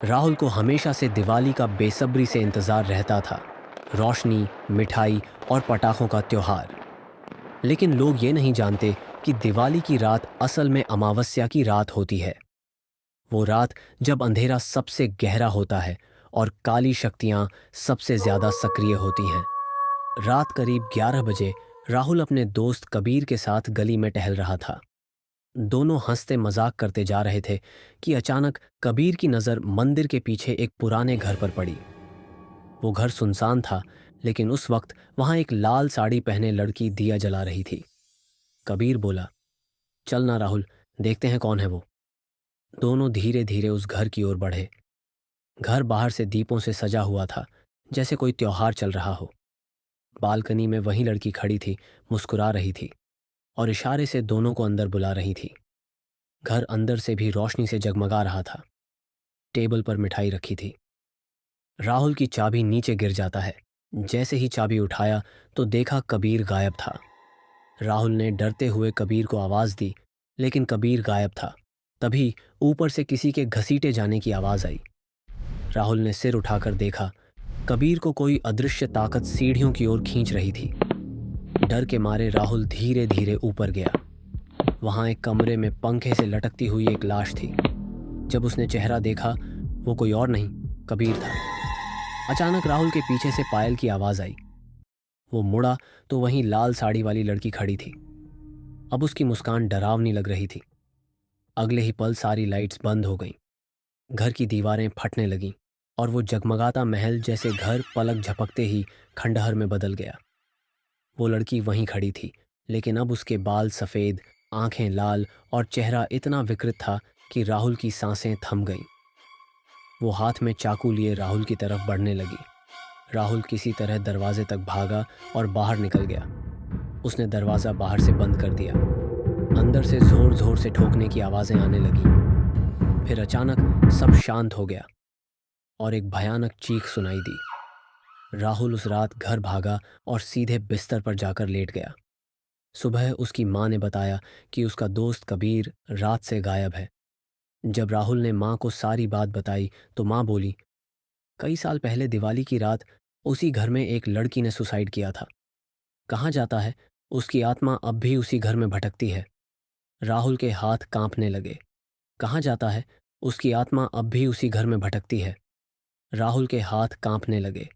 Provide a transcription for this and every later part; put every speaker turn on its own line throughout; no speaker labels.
राहुल को हमेशा से दिवाली का बेसब्री से इंतज़ार रहता था। रोशनी, मिठाई और पटाखों का त्योहार। लेकिन लोग ये नहीं जानते कि दिवाली की रात असल में अमावस्या की रात होती है। वो रात जब अंधेरा सबसे गहरा होता है और काली शक्तियाँ सबसे ज़्यादा सक्रिय होती हैं। रात करीब 11 बजे राहुल अपने दोस्त कबीर के साथ गली में टहल रहा था। दोनों हंसते मजाक करते जा रहे थे कि अचानक कबीर की नज़र मंदिर के पीछे एक पुराने घर पर पड़ी। वो घर सुनसान था, लेकिन उस वक्त वहां एक लाल साड़ी पहने लड़की दिया जला रही थी। कबीर बोला, चल ना राहुल, देखते हैं कौन है वो। दोनों धीरे धीरे उस घर की ओर बढ़े। घर बाहर से दीपों से सजा हुआ था, जैसे कोई त्योहार चल रहा हो। बालकनी में वही लड़की खड़ी थी, मुस्कुरा रही थी और इशारे से दोनों को अंदर बुला रही थी। घर अंदर से भी रोशनी से जगमगा रहा था। टेबल पर मिठाई रखी थी। राहुल की चाबी नीचे गिर जाता है। जैसे ही चाबी उठाया तो देखा कबीर गायब था। राहुल ने डरते हुए कबीर को आवाज़ दी, लेकिन कबीर गायब था। तभी ऊपर से किसी के घसीटे जाने की आवाज़ आई। राहुल ने सिर उठाकर देखा। कबीर को कोई अदृश्य ताकत सीढ़ियों की ओर खींच रही थी। डर के मारे राहुल धीरे धीरे ऊपर गया। वहां एक कमरे में पंखे से लटकती हुई एक लाश थी। जब उसने चेहरा देखा, वो कोई और नहीं, कबीर था। अचानक राहुल के पीछे से पायल की आवाज़ आई। वो मुड़ा तो वहीं लाल साड़ी वाली लड़की खड़ी थी। अब उसकी मुस्कान डरावनी लग रही थी। अगले ही पल सारी लाइट्स बंद हो गईं। घर की दीवारें फटने लगीं और वो जगमगाता महल जैसे घर पलक झपकते ही खंडहर में बदल गया। वो लड़की वहीं खड़ी थी, लेकिन अब उसके बाल सफ़ेद, आंखें लाल और चेहरा इतना विकृत था कि राहुल की सांसें थम गईं। वो हाथ में चाकू लिए राहुल की तरफ बढ़ने लगी। राहुल किसी तरह दरवाजे तक भागा और बाहर निकल गया। उसने दरवाज़ा बाहर से बंद कर दिया। अंदर से ज़ोर ज़ोर से ठोकने की आवाज़ें आने लगीं। फिर अचानक सब शांत हो गया और एक भयानक चीख सुनाई दी। राहुल उस रात घर भागा और सीधे बिस्तर पर जाकर लेट गया। सुबह उसकी माँ ने बताया कि उसका दोस्त कबीर रात से गायब है। जब राहुल ने माँ को सारी बात बताई तो माँ बोली, कई साल पहले दिवाली की रात उसी घर में एक लड़की ने सुसाइड किया था। कहाँ जाता है, उसकी आत्मा अब भी उसी घर में भटकती है। राहुल के हाथ कांपने लगे। कहाँ जाता है, उसकी आत्मा अब भी उसी घर में भटकती है। राहुल के हाथ कांपने लगे।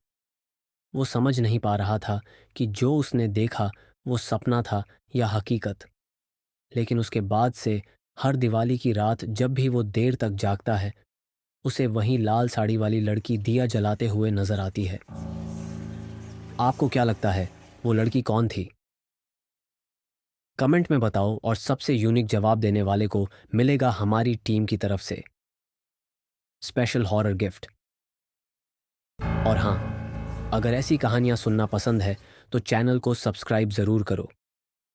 वो समझ नहीं पा रहा था कि जो उसने देखा वो सपना था या हकीकत। लेकिन उसके बाद से हर दिवाली की रात जब भी वो देर तक जागता है, उसे वहीं लाल साड़ी वाली लड़की दिया जलाते हुए नजर आती है। आपको क्या लगता है, वो लड़की कौन थी? कमेंट में बताओ और सबसे यूनिक जवाब देने वाले को मिलेगा हमारी टीम की तरफ से स्पेशल हॉरर गिफ्ट। और हाँ, अगर ऐसी कहानियाँ सुनना पसंद है तो चैनल को सब्सक्राइब ज़रूर करो,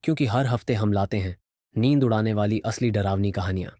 क्योंकि हर हफ्ते हम लाते हैं नींद उड़ाने वाली असली डरावनी कहानियाँ।